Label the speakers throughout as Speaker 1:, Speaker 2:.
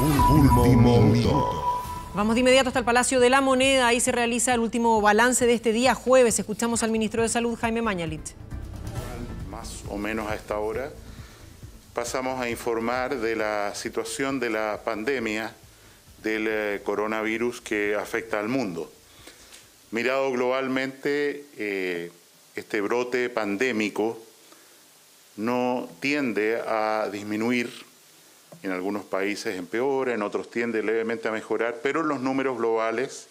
Speaker 1: Último minuto.
Speaker 2: Vamos de inmediato hasta el Palacio de la Moneda. Ahí se realiza el último balance de este día jueves. Escuchamos al ministro de Salud, Jaime Mañalich.
Speaker 3: Más o menos a esta hora pasamos a informar de la situación de la pandemia del coronavirus que afecta al mundo. Mirado globalmente, este brote pandémico no tiende a disminuir. En algunos países empeora, en otros tiende levemente a mejorar, pero los números globales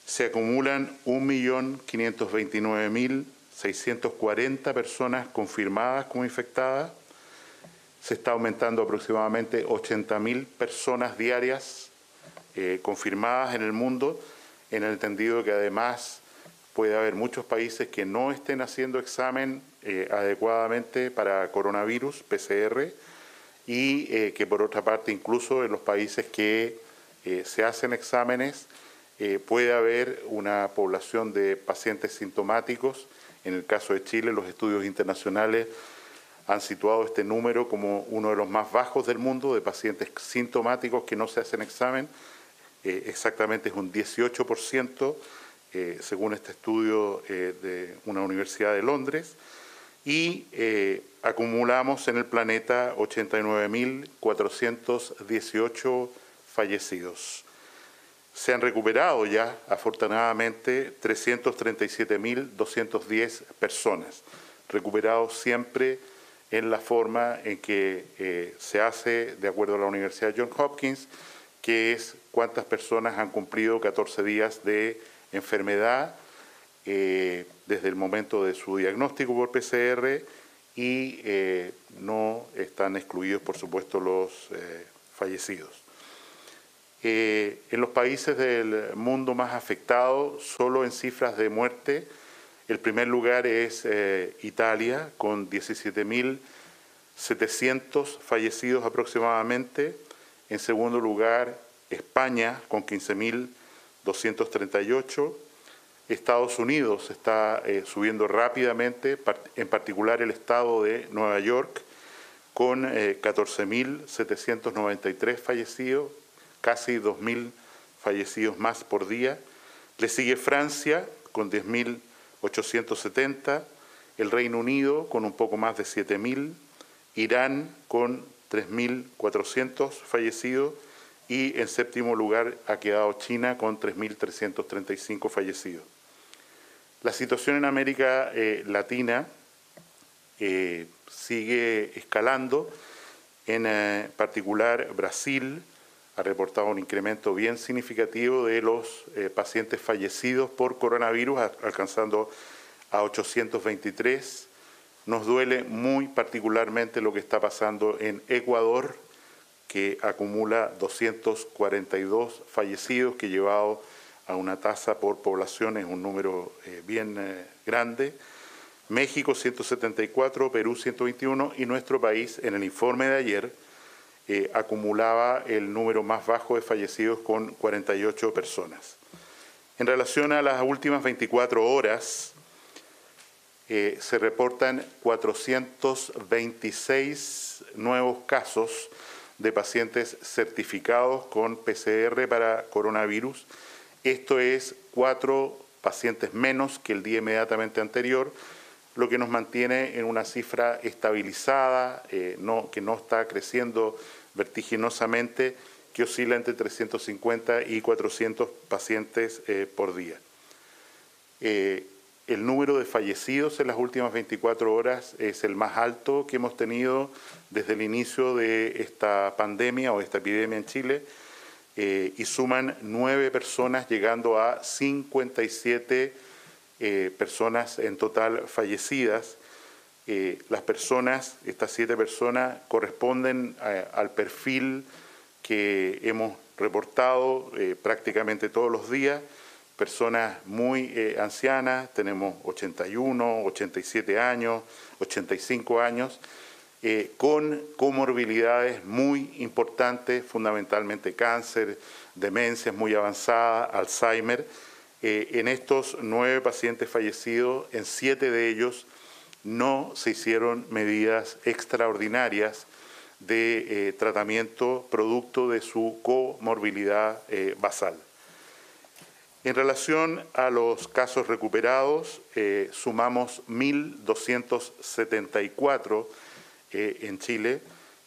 Speaker 3: se acumulan 1.529.640 personas confirmadas como infectadas. Se está aumentando aproximadamente 80.000 personas diarias confirmadas en el mundo, en el entendido que además puede haber muchos países que no estén haciendo examen adecuadamente para coronavirus, PCR, y que por otra parte incluso en los países que se hacen exámenes puede haber una población de pacientes sintomáticos. En el caso de Chile, los estudios internacionales han situado este número como uno de los más bajos del mundo de pacientes sintomáticos que no se hacen examen. Exactamente es un 18%, según este estudio de una universidad de Londres. Y acumulamos en el planeta 89.418 fallecidos. Se han recuperado ya, afortunadamente, 337.210 personas, recuperados siempre en la forma en que se hace de acuerdo a la Universidad Johns Hopkins, que es cuántas personas han cumplido 14 días de enfermedad desde el momento de su diagnóstico por PCR y no están excluidos, por supuesto, los fallecidos. En los países del mundo más afectados, solo en cifras de muerte, el primer lugar es Italia, con 17.700 fallecidos aproximadamente. En segundo lugar, España, con 15.238. Estados Unidos está subiendo rápidamente, en particular el estado de Nueva York, con 14.793 fallecidos, casi 2.000 fallecidos más por día. Le sigue Francia, con 10.870, el Reino Unido, con un poco más de 7.000, Irán, con 3.400 fallecidos, y en séptimo lugar ha quedado China, con 3.335 fallecidos. La situación en América Latina sigue escalando, en particular Brasil ha reportado un incremento bien significativo de los pacientes fallecidos por coronavirus, alcanzando a 823. Nos duele muy particularmente lo que está pasando en Ecuador, que acumula 242 fallecidos, que llevado a una tasa por población es un número bien grande. México 174, Perú 121 y nuestro país en el informe de ayer acumulaba el número más bajo de fallecidos con 48 personas. En relación a las últimas 24 horas, se reportan 426 nuevos casos de pacientes certificados con PCR para coronavirus. Esto es 4 pacientes menos que el día inmediatamente anterior, lo que nos mantiene en una cifra estabilizada, que no está creciendo vertiginosamente, que oscila entre 350 y 400 pacientes por día. El número de fallecidos en las últimas 24 horas es el más alto que hemos tenido desde el inicio de esta pandemia o esta epidemia en Chile, y suman 9 personas, llegando a 57 personas en total fallecidas. Las personas, estas 7 personas, corresponden al perfil que hemos reportado prácticamente todos los días. Personas muy ancianas, tenemos 81, 87 años, 85 años, con comorbilidades muy importantes, fundamentalmente cáncer, demencias muy avanzadas, Alzheimer. En estos 9 pacientes fallecidos, en 7 de ellos no se hicieron medidas extraordinarias de tratamiento producto de su comorbilidad basal. En relación a los casos recuperados, sumamos 1.274 en Chile,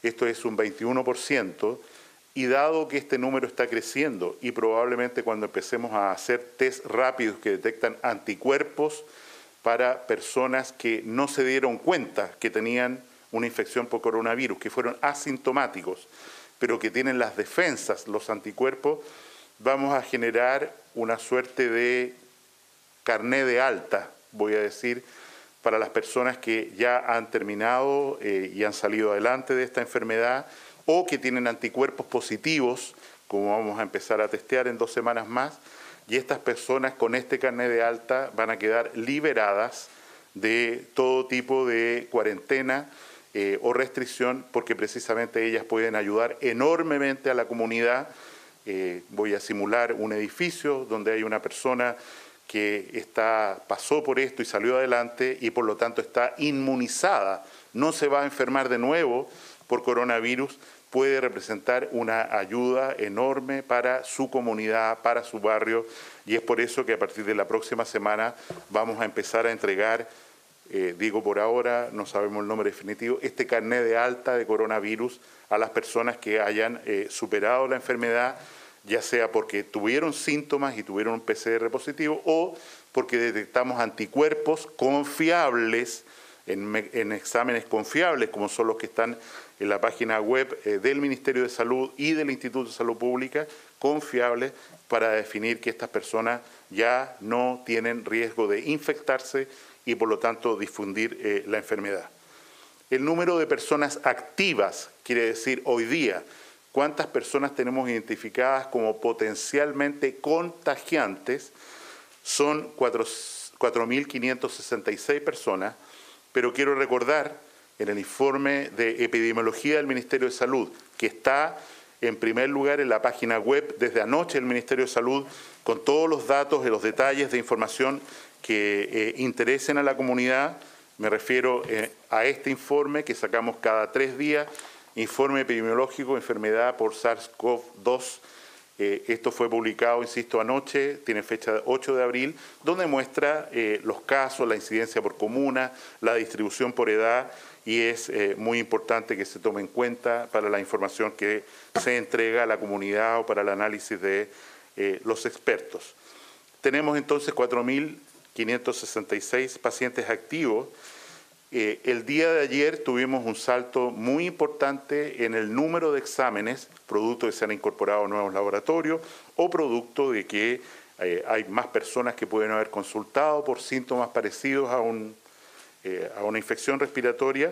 Speaker 3: esto es un 21%, y dado que este número está creciendo y probablemente cuando empecemos a hacer test rápidos que detectan anticuerpos para personas que no se dieron cuenta que tenían una infección por coronavirus, que fueron asintomáticos, pero que tienen las defensas, los anticuerpos, vamos a generar una suerte de carné de alta, voy a decir, para las personas que ya han terminado y han salido adelante de esta enfermedad o que tienen anticuerpos positivos, como vamos a empezar a testear en 2 semanas más, y estas personas con este carné de alta van a quedar liberadas de todo tipo de cuarentena o restricción, porque precisamente ellas pueden ayudar enormemente a la comunidad. Voy a simular un edificio donde hay una persona que pasó por esto y salió adelante y por lo tanto está inmunizada, no se va a enfermar de nuevo por coronavirus, puede representar una ayuda enorme para su comunidad, para su barrio, y es por eso que a partir de la próxima semana vamos a empezar a entregar, digo por ahora, no sabemos el nombre definitivo, este carné de alta de coronavirus a las personas que hayan superado la enfermedad, ya sea porque tuvieron síntomas y tuvieron un PCR positivo o porque detectamos anticuerpos confiables en exámenes confiables, como son los que están en la página web del Ministerio de Salud y del Instituto de Salud Pública, confiables para definir que estas personas ya no tienen riesgo de infectarse y por lo tanto difundir la enfermedad. El número de personas activas, quiere decir hoy día, cuántas personas tenemos identificadas como potencialmente contagiantes, son 4.566 personas, pero quiero recordar en el informe de epidemiología del Ministerio de Salud, que está en primer lugar en la página web desde anoche del Ministerio de Salud, con todos los datos y los detalles de información que interesen a la comunidad. Me refiero a este informe que sacamos cada 3 días, informe epidemiológico, enfermedad por SARS-CoV-2. Esto fue publicado, insisto, anoche, tiene fecha 8 de abril, donde muestra los casos, la incidencia por comuna, la distribución por edad, y es muy importante que se tome en cuenta para la información que se entrega a la comunidad o para el análisis de los expertos. Tenemos entonces 4.566 pacientes activos. El día de ayer tuvimos un salto muy importante en el número de exámenes, producto de que se han incorporado nuevos laboratorios o producto de que hay más personas que pueden haber consultado por síntomas parecidos a una infección respiratoria,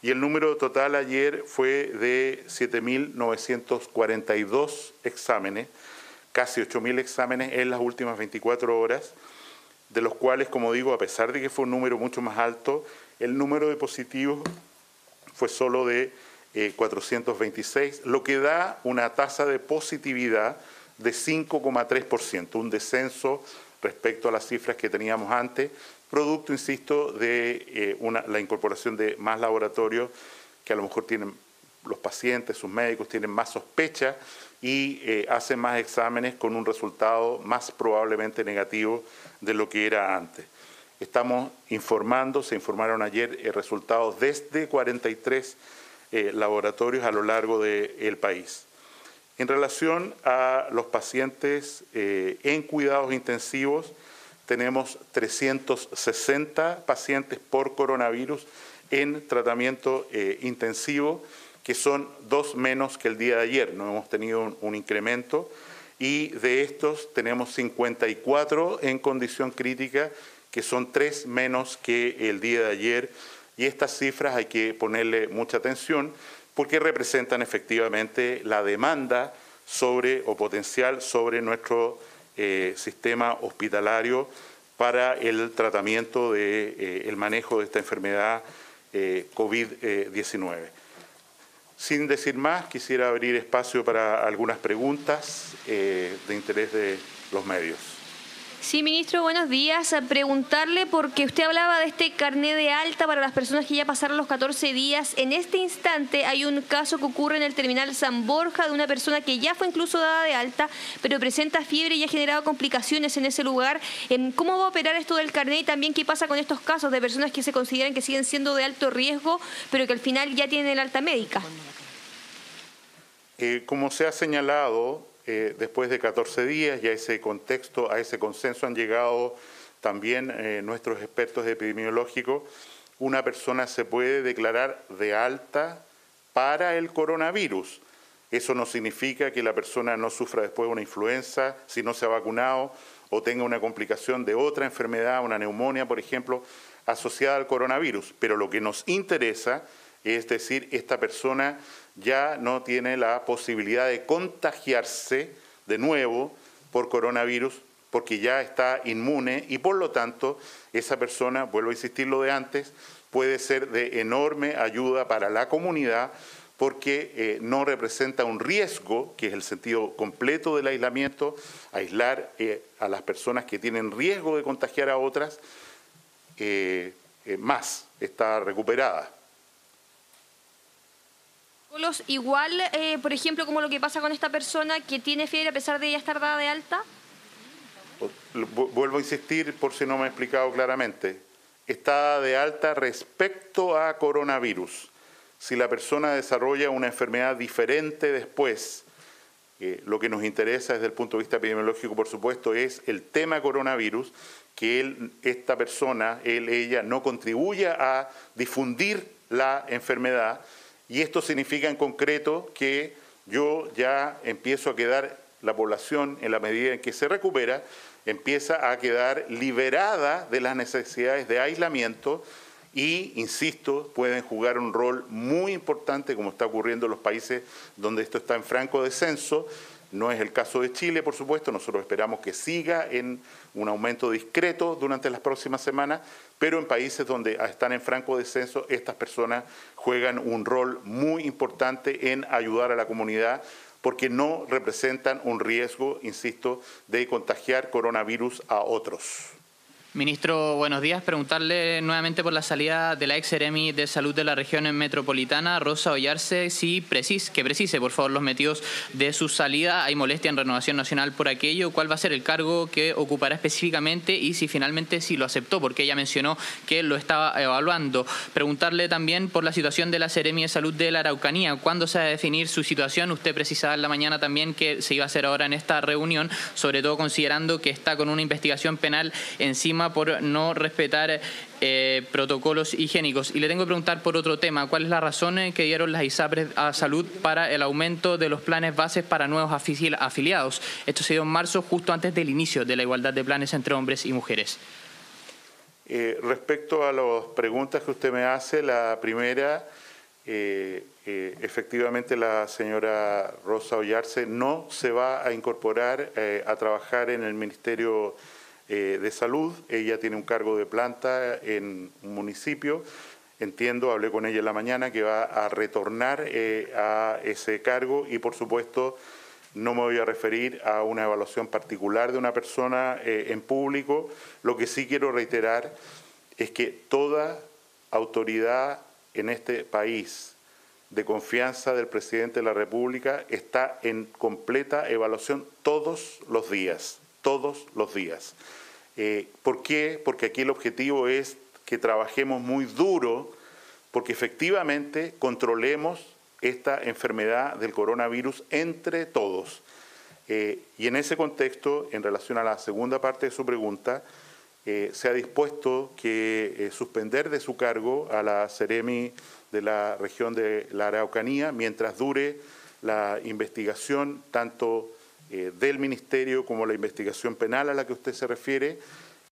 Speaker 3: y el número total ayer fue de 7.942 exámenes, casi 8.000 exámenes en las últimas 24 horas, de los cuales, como digo, a pesar de que fue un número mucho más alto, el número de positivos fue solo de 426, lo que da una tasa de positividad de 5,3%, un descenso respecto a las cifras que teníamos antes, producto, insisto, de la incorporación de más laboratorios que a lo mejor tienen los pacientes, sus médicos tienen más sospecha y hacen más exámenes con un resultado más probablemente negativo de lo que era antes. Estamos informando, se informaron ayer resultados desde 43 laboratorios a lo largo del país. En relación a los pacientes en cuidados intensivos, tenemos 360 pacientes por coronavirus en tratamiento intensivo, que son 2 menos que el día de ayer. No hemos tenido un incremento, y de estos tenemos 54 en condición crítica, que son 3 menos que el día de ayer, y estas cifras hay que ponerle mucha atención porque representan efectivamente la demanda sobre o potencial sobre nuestro sistema hospitalario para el tratamiento el manejo de esta enfermedad COVID-19. Sin decir más, quisiera abrir espacio para algunas preguntas de interés de los medios.
Speaker 1: Sí, ministro, buenos días. Preguntarle, porque usted hablaba de este carné de alta para las personas que ya pasaron los 14 días. En este instante hay un caso que ocurre en el terminal San Borja de una persona que ya fue incluso dada de alta, pero presenta fiebre y ha generado complicaciones en ese lugar. ¿Cómo va a operar esto del carné y también qué pasa con estos casos de personas que se consideran que siguen siendo de alto riesgo, pero que al final ya tienen el alta médica?
Speaker 3: Como se ha señalado, después de 14 días y a ese contexto, a ese consenso han llegado también nuestros expertos epidemiológicos, una persona se puede declarar de alta para el coronavirus. Eso no significa que la persona no sufra después una influenza si no se ha vacunado o tenga una complicación de otra enfermedad, una neumonía, por ejemplo, asociada al coronavirus. Pero lo que nos interesa es decir, esta persona ya no tiene la posibilidad de contagiarse de nuevo por coronavirus porque ya está inmune y por lo tanto esa persona, vuelvo a insistir lo de antes, puede ser de enorme ayuda para la comunidad porque no representa un riesgo, que es el sentido completo del aislamiento, aislar a las personas que tienen riesgo de contagiar a otras, más está recuperada.
Speaker 1: Igual, por ejemplo, como lo que pasa con esta persona que tiene fiebre a pesar de ya estar dada de alta.
Speaker 3: Vuelvo a insistir por si no me he explicado claramente. Está de alta respecto a coronavirus. Si la persona desarrolla una enfermedad diferente después, lo que nos interesa desde el punto de vista epidemiológico, por supuesto, es el tema coronavirus, que esta persona, ella, no contribuya a difundir la enfermedad. Y esto significa en concreto que yo ya empiezo a quedar, la población en la medida en que se recupera, empieza a quedar liberada de las necesidades de aislamiento y, insisto, pueden jugar un rol muy importante como está ocurriendo en los países donde esto está en franco descenso. No es el caso de Chile, por supuesto, nosotros esperamos que siga en un aumento discreto durante las próximas semanas, pero en países donde están en franco descenso, estas personas juegan un rol muy importante en ayudar a la comunidad porque no representan un riesgo, insisto, de contagiar coronavirus a otros.
Speaker 4: Ministro, buenos días. Preguntarle nuevamente por la salida de la ex Seremi de Salud de la región metropolitana, Rosa Ollarse, que precise, por favor, los motivos de su salida. ¿Hay molestia en Renovación Nacional por aquello? ¿Cuál va a ser el cargo que ocupará específicamente y si finalmente lo aceptó? Porque ella mencionó que lo estaba evaluando. Preguntarle también por la situación de la Seremi de Salud de la Araucanía. ¿Cuándo se va a definir su situación? Usted precisaba en la mañana también que se iba a hacer ahora en esta reunión, sobre todo considerando que está con una investigación penal encima por no respetar protocolos higiénicos. Y le tengo que preguntar por otro tema. ¿Cuál es la razón que dieron las ISAPRES a Salud para el aumento de los planes bases para nuevos afiliados? Esto se dio en marzo, justo antes del inicio de la igualdad de planes entre hombres y mujeres.
Speaker 3: Respecto a las preguntas que usted me hace, la primera, efectivamente la señora Rosa Ollarse no se va a incorporar a trabajar en el Ministerio de Salud. Ella tiene un cargo de planta en un municipio. Entiendo, hablé con ella en la mañana, que va a retornar a ese cargo y, por supuesto, no me voy a referir a una evaluación particular de una persona en público. Lo que sí quiero reiterar es que toda autoridad en este país de confianza del presidente de la República está en completa evaluación todos los días. Todos los días. ¿Por qué? Porque aquí el objetivo es que trabajemos muy duro porque efectivamente controlemos esta enfermedad del coronavirus entre todos. Y en ese contexto, en relación a la segunda parte de su pregunta, se ha dispuesto que suspender de su cargo a la Seremi de la región de la Araucanía mientras dure la investigación tanto del Ministerio como la investigación penal a la que usted se refiere,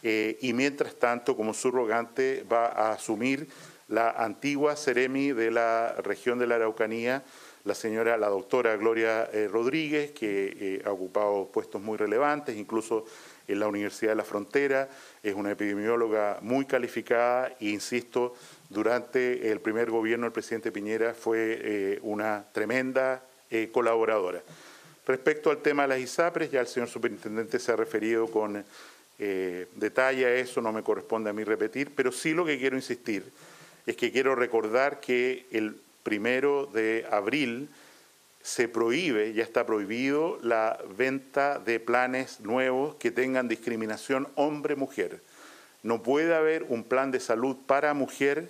Speaker 3: y mientras tanto, como subrogante, va a asumir la antigua Seremi de la región de la Araucanía, la doctora Gloria Rodríguez, que ha ocupado puestos muy relevantes, incluso en la Universidad de la Frontera, es una epidemióloga muy calificada e, insisto, durante el primer gobierno del presidente Piñera fue una tremenda colaboradora. Respecto al tema de las ISAPRES, ya el señor superintendente se ha referido con detalla eso, no me corresponde a mí repetir, pero sí lo que quiero insistir es que quiero recordar que el 1 de abril se prohíbe, ya está prohibido, la venta de planes nuevos que tengan discriminación hombre-mujer. No puede haber un plan de salud para mujer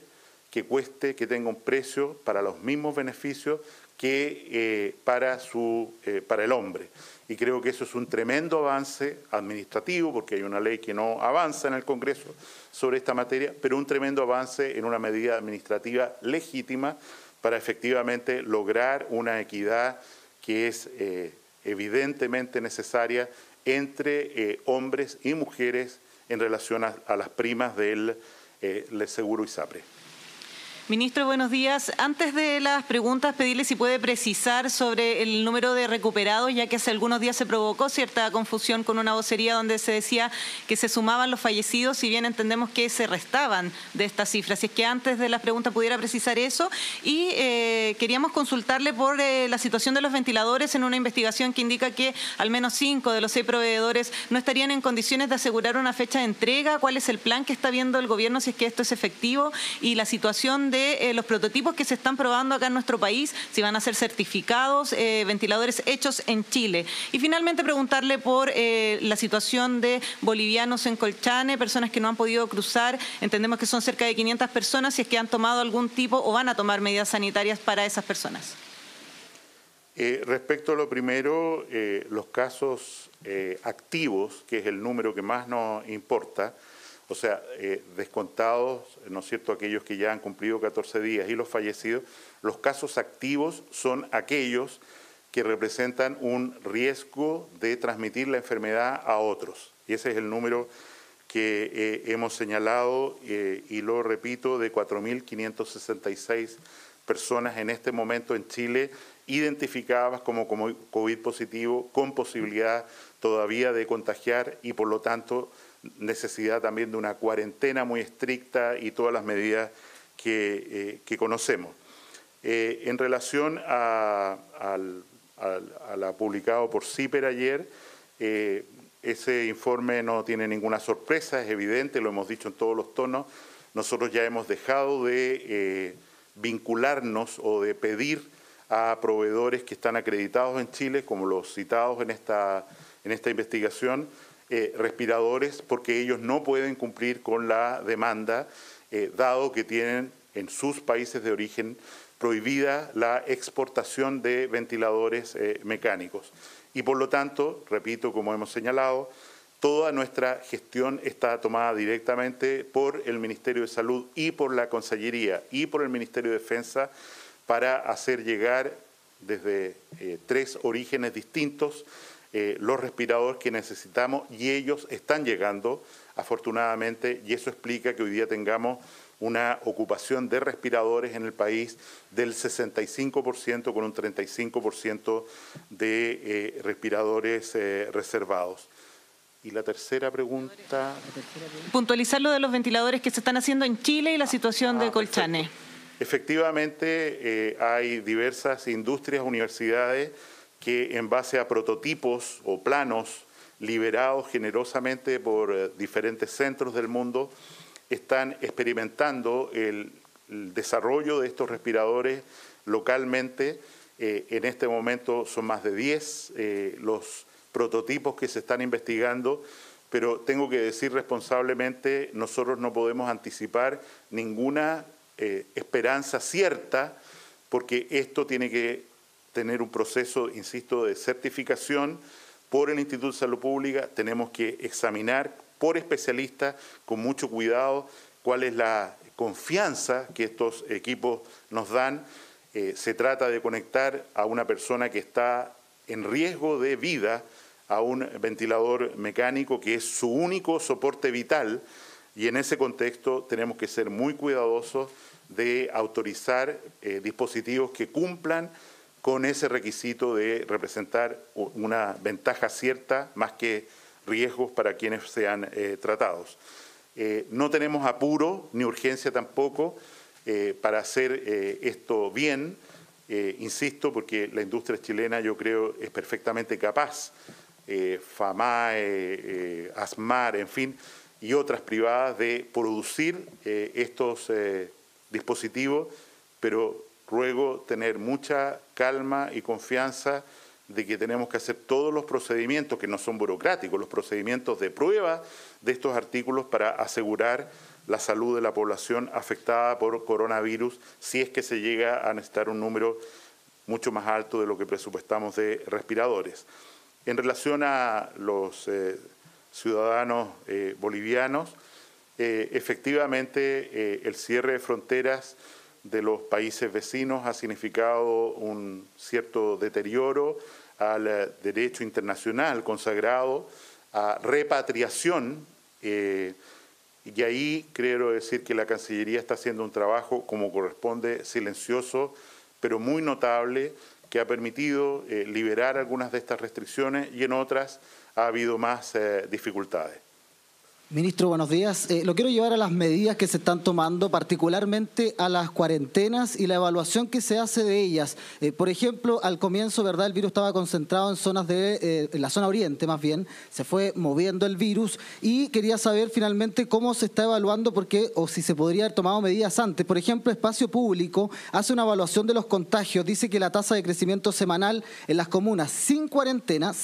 Speaker 3: que cueste, que tenga un precio para los mismos beneficios que para el hombre. Y creo que eso es un tremendo avance administrativo, porque hay una ley que no avanza en el Congreso sobre esta materia, pero un tremendo avance en una medida administrativa legítima para efectivamente lograr una equidad que es evidentemente necesaria entre hombres y mujeres en relación a las primas del seguro ISAPRE.
Speaker 5: Ministro, buenos días. Antes de las preguntas, pedirle si puede precisar sobre el número de recuperados, ya que hace algunos días se provocó cierta confusión con una vocería donde se decía que se sumaban los fallecidos, si bien entendemos que se restaban de estas cifras. Si es que antes de las preguntas pudiera precisar eso. Y queríamos consultarle por la situación de los ventiladores en una investigación que indica que al menos 5 de los 6 proveedores no estarían en condiciones de asegurar una fecha de entrega. ¿Cuál es el plan que está viendo el gobierno, si es que esto es efectivo? Y la situación de los prototipos que se están probando acá en nuestro país, si van a ser certificados, ventiladores hechos en Chile. Y finalmente preguntarle por la situación de bolivianos en Colchane, personas que no han podido cruzar. Entendemos que son cerca de 500 personas, si es que han tomado algún tipo o van a tomar medidas sanitarias para esas personas.
Speaker 3: Respecto a lo primero, los casos activos, que es el número que más nos importa, o sea, descontados, ¿no es cierto?, aquellos que ya han cumplido 14 días y los fallecidos, los casos activos son aquellos que representan un riesgo de transmitir la enfermedad a otros. Y ese es el número que hemos señalado, y lo repito, de 4.566 personas en este momento en Chile identificadas como COVID positivo, con posibilidad todavía de contagiar y por lo tanto necesidad también de una cuarentena muy estricta y todas las medidas que conocemos. En relación a la publicado por CIPER ayer, ese informe no tiene ninguna sorpresa, es evidente, lo hemos dicho en todos los tonos. Nosotros ya hemos dejado de vincularnos o de pedir a proveedores que están acreditados en Chile, como los citados en esta investigación, respiradores, porque ellos no pueden cumplir con la demanda, dado que tienen en sus países de origen prohibida la exportación de ventiladores mecánicos. Y por lo tanto, repito, como hemos señalado, toda nuestra gestión está tomada directamente por el Ministerio de Salud y por la Consellería y por el Ministerio de Defensa para hacer llegar desde 3 orígenes distintos los respiradores que necesitamos, y ellos están llegando, afortunadamente, y eso explica que hoy día tengamos una ocupación de respiradores en el país del 65%, con un 35% de respiradores reservados. Y la tercera pregunta...
Speaker 5: Puntualizar lo de los ventiladores que se están haciendo en Chile y la situación de Colchane.
Speaker 3: Perfecto. Efectivamente, hay diversas industrias, universidades, que en base a prototipos o planos liberados generosamente por diferentes centros del mundo, están experimentando el desarrollo de estos respiradores localmente. En este momento son más de 10 los prototipos que se están investigando, pero tengo que decir responsablemente, nosotros no podemos anticipar ninguna esperanza cierta, porque esto tiene que tener un proceso, insisto, de certificación por el Instituto de Salud Pública. Tenemos que examinar por especialistas con mucho cuidado cuál es la confianza que estos equipos nos dan. Se trata de conectar a una persona que está en riesgo de vida a un ventilador mecánico que es su único soporte vital, y en ese contexto tenemos que ser muy cuidadosos de autorizar dispositivos que cumplan con ese requisito de representar una ventaja cierta más que riesgos para quienes sean tratados. No tenemos apuro ni urgencia tampoco para hacer esto bien, insisto, porque la industria chilena yo creo es perfectamente capaz FAMAE, ASMAR, en fin, y otras privadas de producir estos dispositivos, pero ruego tener mucha calma y confianza de que tenemos que hacer todos los procedimientos, que no son burocráticos, los procedimientos de prueba de estos artículos para asegurar la salud de la población afectada por coronavirus, si es que se llega a necesitar un número mucho más alto de lo que presupuestamos de respiradores. En relación a los ciudadanos bolivianos, efectivamente el cierre de fronteras de los países vecinos ha significado un cierto deterioro al derecho internacional consagrado a repatriación, y ahí quiero decir que la Cancillería está haciendo un trabajo como corresponde, silencioso, pero muy notable, que ha permitido liberar algunas de estas restricciones y en otras ha habido más dificultades.
Speaker 6: Ministro, buenos días. Lo quiero llevar a las medidas que se están tomando, particularmente a las cuarentenas y la evaluación que se hace de ellas. Por ejemplo, al comienzo, ¿verdad?, el virus estaba concentrado en zonas en la zona oriente, más bien, se fue moviendo el virus y quería saber finalmente cómo se está evaluando, o si se podría haber tomado medidas antes. Por ejemplo, Espacio Público hace una evaluación de los contagios, dice que la tasa de crecimiento semanal en las comunas sin cuarentenas,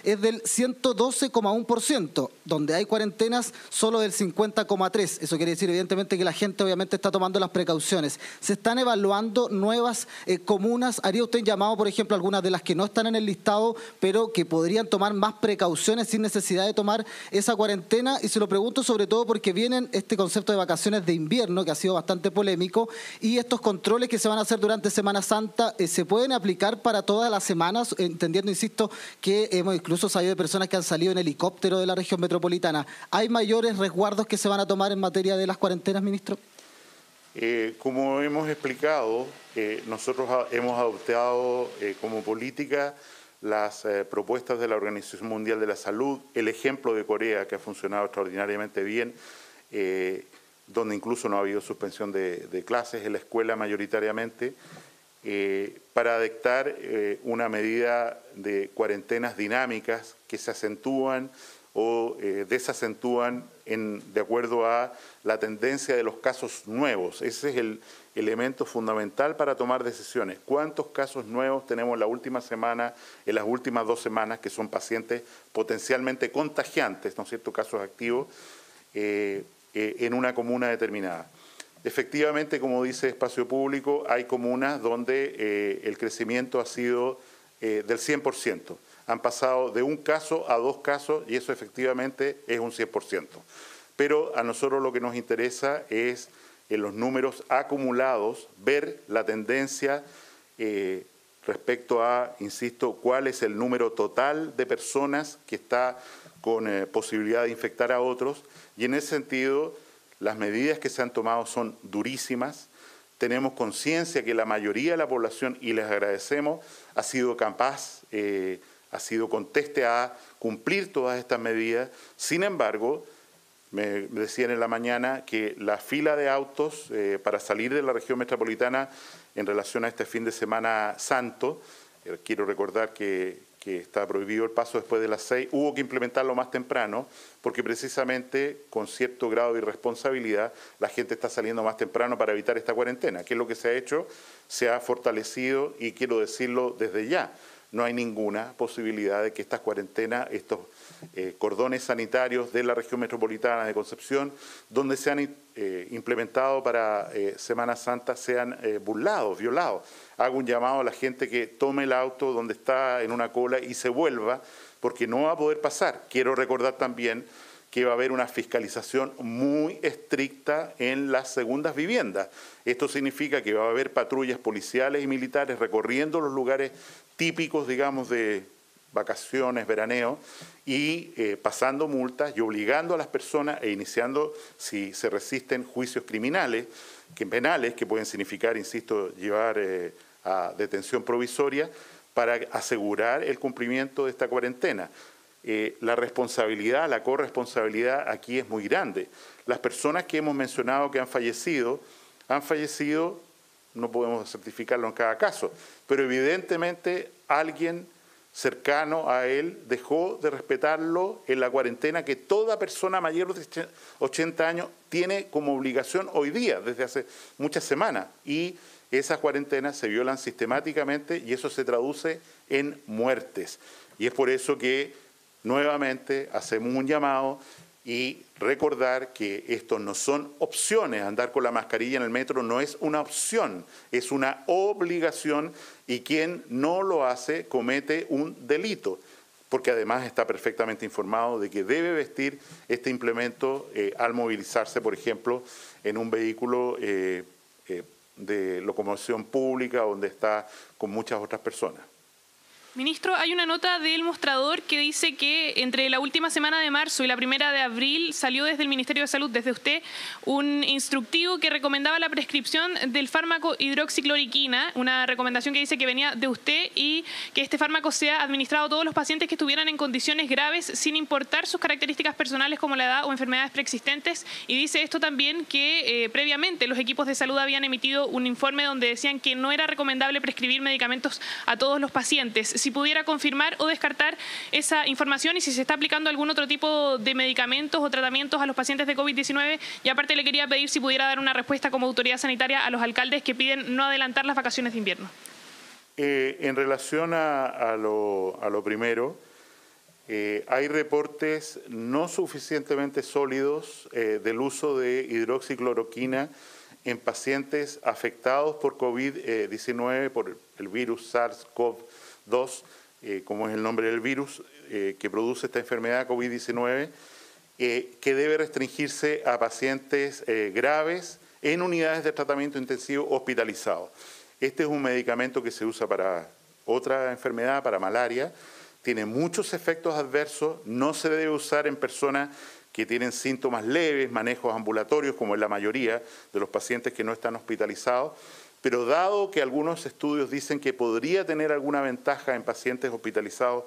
Speaker 6: es del 112,1%, donde hay cuarentenas solo del 50,3%. Eso quiere decir evidentemente que la gente obviamente está tomando las precauciones. ¿Se están evaluando nuevas comunas? ¿Haría usted un llamado, por ejemplo, a algunas de las que no están en el listado, pero que podrían tomar más precauciones sin necesidad de tomar esa cuarentena? Y se lo pregunto sobre todo porque vienen este concepto de vacaciones de invierno, que ha sido bastante polémico, y estos controles que se van a hacer durante Semana Santa, ¿se pueden aplicar para todas las semanas? Entendiendo, insisto, que hemos incluso sabido de personas que han salido en helicóptero de la región metropolitana. ¿Hay mayores resguardos que se van a tomar en materia de las cuarentenas, ministro?
Speaker 3: Como hemos explicado, nosotros hemos adoptado como política las propuestas de la Organización Mundial de la Salud, el ejemplo de Corea, que ha funcionado extraordinariamente bien, donde incluso no ha habido suspensión de clases en la escuela mayoritariamente, para dictar una medida de cuarentenas dinámicas que se acentúan o desacentúan de acuerdo a la tendencia de los casos nuevos. Ese es el elemento fundamental para tomar decisiones. ¿Cuántos casos nuevos tenemos en la última semana, en las últimas 2 semanas, que son pacientes potencialmente contagiantes, ¿no es cierto?, casos activos, en una comuna determinada? Efectivamente, como dice Espacio Público, hay comunas donde el crecimiento ha sido del 100%. Han pasado de 1 caso a 2 casos y eso efectivamente es un 100%. Pero a nosotros lo que nos interesa es en los números acumulados ver la tendencia respecto a, insisto, cuál es el número total de personas que está con posibilidad de infectar a otros, y en ese sentido las medidas que se han tomado son durísimas. Tenemos conciencia que la mayoría de la población, y les agradecemos, ha sido capaz, ha sido conteste a cumplir todas estas medidas. Sin embargo, me decían en la mañana que la fila de autos para salir de la región metropolitana en relación a este fin de semana santo, quiero recordar que está prohibido el paso después de las 6, hubo que implementarlo más temprano, porque precisamente con cierto grado de irresponsabilidad la gente está saliendo más temprano para evitar esta cuarentena. ¿Qué es lo que se ha hecho? Se ha fortalecido, y quiero decirlo desde ya, no hay ninguna posibilidad de que estas cuarentenas, estos cordones sanitarios de la región metropolitana de Concepción, donde se han implementado para Semana Santa, sean burlados, violados. Hago un llamado a la gente que tome el auto donde está en una cola y se vuelva, porque no va a poder pasar. Quiero recordar también que va a haber una fiscalización muy estricta en las segundas viviendas. Esto significa que va a haber patrullas policiales y militares recorriendo los lugares típicos, digamos, de vacaciones, veraneo, y pasando multas y obligando a las personas e iniciando, si se resisten, juicios criminales, penales, que pueden significar, insisto, llevar a detención provisoria para asegurar el cumplimiento de esta cuarentena. La responsabilidad, la corresponsabilidad aquí es muy grande. Las personas que hemos mencionado que han fallecido, no podemos certificarlo en cada caso, pero evidentemente alguien cercano a él dejó de respetarlo en la cuarentena que toda persona mayor de 80 años tiene como obligación hoy día, desde hace muchas semanas. Y esas cuarentenas se violan sistemáticamente y eso se traduce en muertes. Y es por eso que nuevamente hacemos un llamado y recordar que estos no son opciones. Andar con la mascarilla en el metro no es una opción, es una obligación y quien no lo hace comete un delito, porque además está perfectamente informado de que debe vestir este implemento al movilizarse, por ejemplo, en un vehículo de locomoción pública donde está con muchas otras personas.
Speaker 7: Ministro, hay una nota del Mostrador que dice que entre la última semana de marzo y la primera de abril salió desde el Ministerio de Salud, desde usted, un instructivo que recomendaba la prescripción del fármaco hidroxicloroquina, una recomendación que dice que venía de usted y que este fármaco sea administrado a todos los pacientes que estuvieran en condiciones graves sin importar sus características personales como la edad o enfermedades preexistentes. Y dice esto también que previamente los equipos de salud habían emitido un informe donde decían que no era recomendable prescribir medicamentos a todos los pacientes. Si pudiera confirmar o descartar esa información y si se está aplicando algún otro tipo de medicamentos o tratamientos a los pacientes de COVID-19. Y aparte le quería pedir si pudiera dar una respuesta como autoridad sanitaria a los alcaldes que piden no adelantar las vacaciones de invierno.
Speaker 3: En relación a lo primero, hay reportes no suficientemente sólidos del uso de hidroxicloroquina en pacientes afectados por COVID-19, por el virus SARS-CoV-2, como es el nombre del virus que produce esta enfermedad COVID-19, que debe restringirse a pacientes graves en unidades de tratamiento intensivo hospitalizados. Este es un medicamento que se usa para otra enfermedad, para malaria, tiene muchos efectos adversos, no se debe usar en personas que tienen síntomas leves, manejos ambulatorios, como es la mayoría de los pacientes que no están hospitalizados, pero dado que algunos estudios dicen que podría tener alguna ventaja en pacientes hospitalizados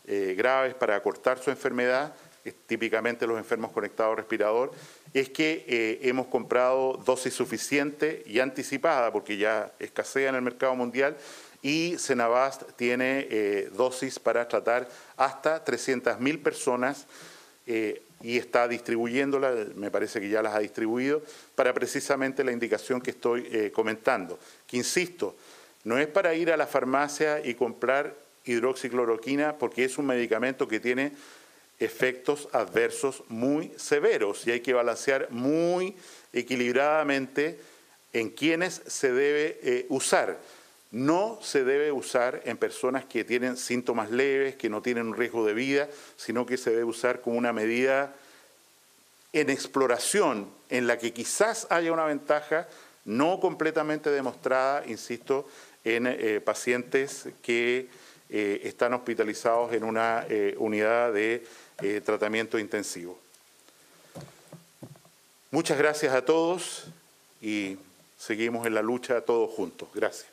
Speaker 3: graves para acortar su enfermedad, típicamente los enfermos conectados al respirador, es que hemos comprado dosis suficiente y anticipada, porque ya escasea en el mercado mundial, y Senabast tiene dosis para tratar hasta 300.000 personas y está distribuyéndolas, me parece que ya las ha distribuido, para precisamente la indicación que estoy comentando. Que insisto, no es para ir a la farmacia y comprar hidroxicloroquina porque es un medicamento que tiene efectos adversos muy severos y hay que balancear muy equilibradamente en quiénes se debe usar. No se debe usar en personas que tienen síntomas leves, que no tienen un riesgo de vida, sino que se debe usar como una medida en exploración, en la que quizás haya una ventaja no completamente demostrada, insisto, en pacientes que están hospitalizados en una unidad de tratamiento intensivo. Muchas gracias a todos y seguimos en la lucha todos juntos. Gracias.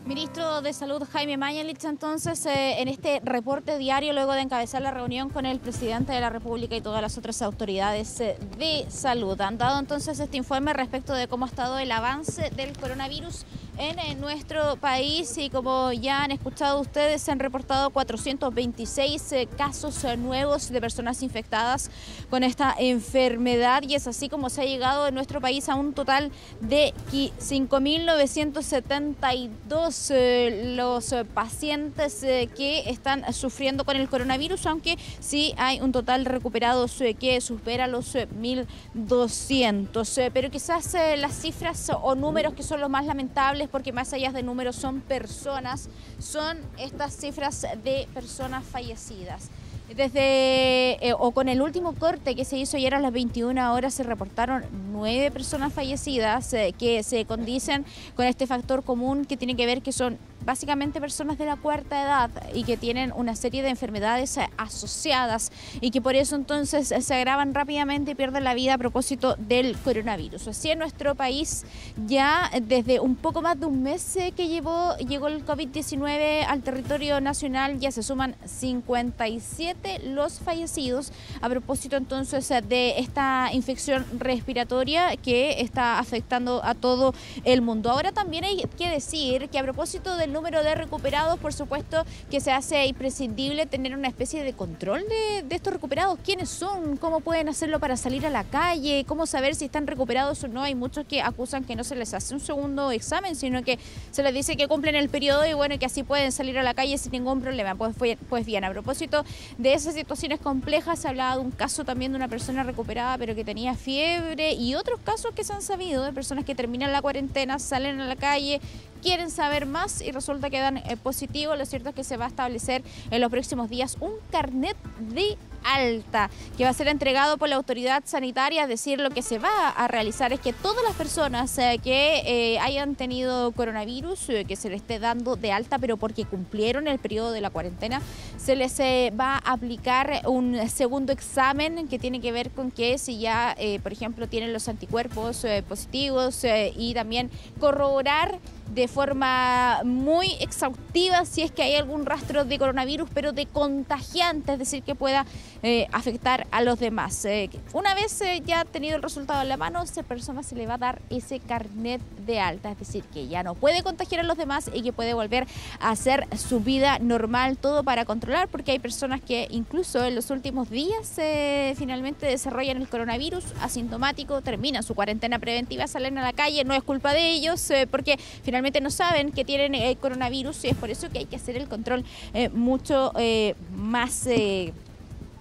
Speaker 8: Ministro de Salud Jaime Mañalich, entonces, en este reporte diario, luego de encabezar la reunión con el presidente de la República y todas las otras autoridades de salud, han dado entonces este informe respecto de cómo ha estado el avance del coronavirus en nuestro país y como ya han escuchado ustedes, se han reportado 426 casos nuevos de personas infectadas con esta enfermedad y es así como se ha llegado en nuestro país a un total de 5.972 los pacientes que están sufriendo con el coronavirus, aunque sí hay un total de recuperados que supera los 1.200. Pero quizás las cifras o números que son los más lamentables, porque más allá de números son personas, son estas cifras de personas fallecidas. Con el último corte que se hizo ayer a las 21 horas se reportaron 9 personas fallecidas que se condicen con este factor común que tiene que ver que son básicamente personas de la cuarta edad y que tienen una serie de enfermedades asociadas y que por eso entonces se agravan rápidamente y pierden la vida a propósito del coronavirus. Así en nuestro país ya desde un poco más de un mes que llegó el COVID-19 al territorio nacional, ya se suman 57 los fallecidos a propósito entonces de esta infección respiratoria que está afectando a todo el mundo. Ahora también hay que decir que a propósito del el número de recuperados, por supuesto que se hace imprescindible tener una especie de control de estos recuperados. ¿Quiénes son? ¿Cómo pueden hacerlo para salir a la calle? ¿Cómo saber si están recuperados o no? Hay muchos que acusan que no se les hace un segundo examen, sino que se les dice que cumplen el periodo y bueno, que así pueden salir a la calle sin ningún problema. Pues bien, a propósito de esas situaciones complejas, se hablaba de un caso también de una persona recuperada pero que tenía fiebre y otros casos que se han sabido de personas que terminan la cuarentena, salen a la calle, quieren saber más y resulta que dan positivo. Lo cierto es que se va a establecer en los próximos días un carnet de alta que va a ser entregado por la autoridad sanitaria. Es decir, lo que se va a realizar es que todas las personas que hayan tenido coronavirus, que se les esté dando de alta pero porque cumplieron el periodo de la cuarentena, se les va a aplicar un segundo examen que tiene que ver con que si ya, por ejemplo, tienen los anticuerpos positivos y también corroborar de forma muy exhaustiva si es que hay algún rastro de coronavirus, pero de contagiante, es decir, que pueda afectar a los demás. Una vez ya tenido el resultado en la mano, a esa persona se le va a dar ese carnet de alta, es decir, que ya no puede contagiar a los demás y que puede volver a hacer su vida normal, todo para controlar, porque hay personas que incluso en los últimos días finalmente desarrollan el coronavirus asintomático, terminan su cuarentena preventiva, salen a la calle, no es culpa de ellos, porque finalmente no saben que tienen coronavirus y es por eso que hay que hacer el control mucho más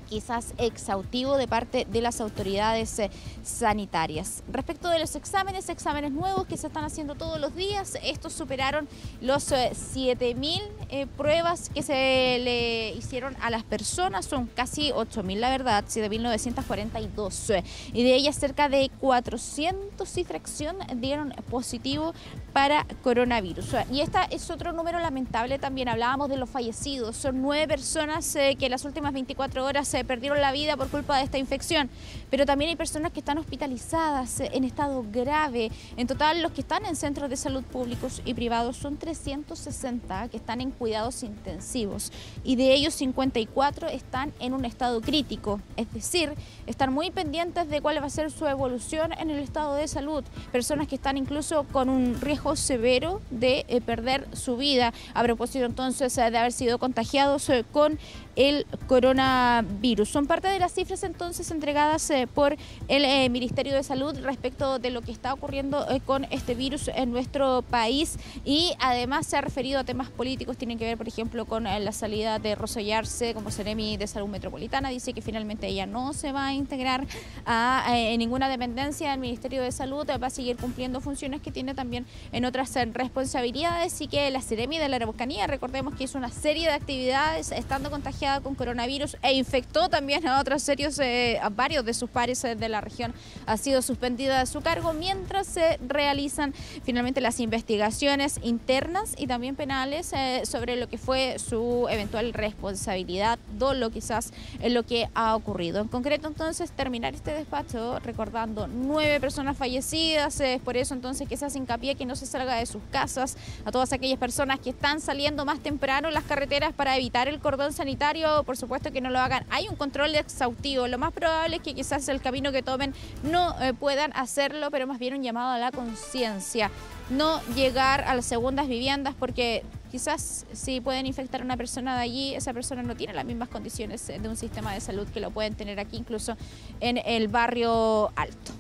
Speaker 8: quizás exhaustivo de parte de las autoridades sanitarias. Respecto de los exámenes nuevos que se están haciendo todos los días, estos superaron los 7.000 pruebas que se le hicieron a las personas, son casi 8.000 la verdad, 7.942, y de ellas cerca de 400 y fracción dieron positivo para coronavirus. Y este es otro número lamentable también, hablábamos de los fallecidos, son 9 personas que en las últimas 24 horas perdieron la vida por culpa de esta infección, pero también hay personas que están hospitalizadas en estado grave. En total, los que están en centros de salud públicos y privados son 360 que están en cuidados intensivos y de ellos 54 están en un estado crítico, es decir, están muy pendientes de cuál va a ser su evolución en el estado de salud. Personas que están incluso con un riesgo severo de perder su vida a propósito entonces de haber sido contagiados con el coronavirus. Son parte de las cifras entonces entregadas por el Ministerio de Salud respecto de lo que está ocurriendo con este virus en nuestro país y además se ha referido a temas políticos, tienen que ver por ejemplo con la salida de Rosa Oyarce como Seremi de Salud Metropolitana. Dice que finalmente ella no se va a integrar a ninguna dependencia del Ministerio de Salud, va a seguir cumpliendo funciones que tiene también en otras responsabilidades y que la Seremi de la Araucanía, recordemos que hizo una serie de actividades estando contagiada con coronavirus e infectó también a otros a varios de sus pares de la región, ha sido suspendida de su cargo mientras se realizan finalmente las investigaciones internas y también penales sobre lo que fue su eventual responsabilidad, dolo quizás en lo que ha ocurrido. En concreto entonces terminar este despacho recordando 9 personas fallecidas, por eso entonces que se hace hincapié que no se salga de sus casas, a todas aquellas personas que están saliendo más temprano en las carreteras para evitar el cordón sanitario, por supuesto que no lo hagan. Hay un control exhaustivo, lo más probable es que quizás el camino que tomen no puedan hacerlo, pero más bien un llamado a la conciencia, no llegar a las segundas viviendas porque quizás si pueden infectar a una persona de allí, esa persona no tiene las mismas condiciones de un sistema de salud que lo pueden tener aquí, incluso en el barrio alto.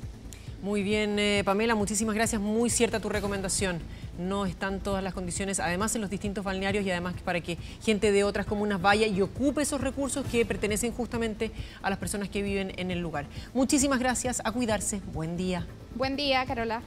Speaker 2: Muy bien, Pamela, muchísimas gracias. Muy cierta tu recomendación. No están todas las condiciones, además en los distintos balnearios y además para que gente de otras comunas vaya y ocupe esos recursos que pertenecen justamente a las personas que viven en el lugar. Muchísimas gracias, a cuidarse. Buen día.
Speaker 8: Buen día, Carola.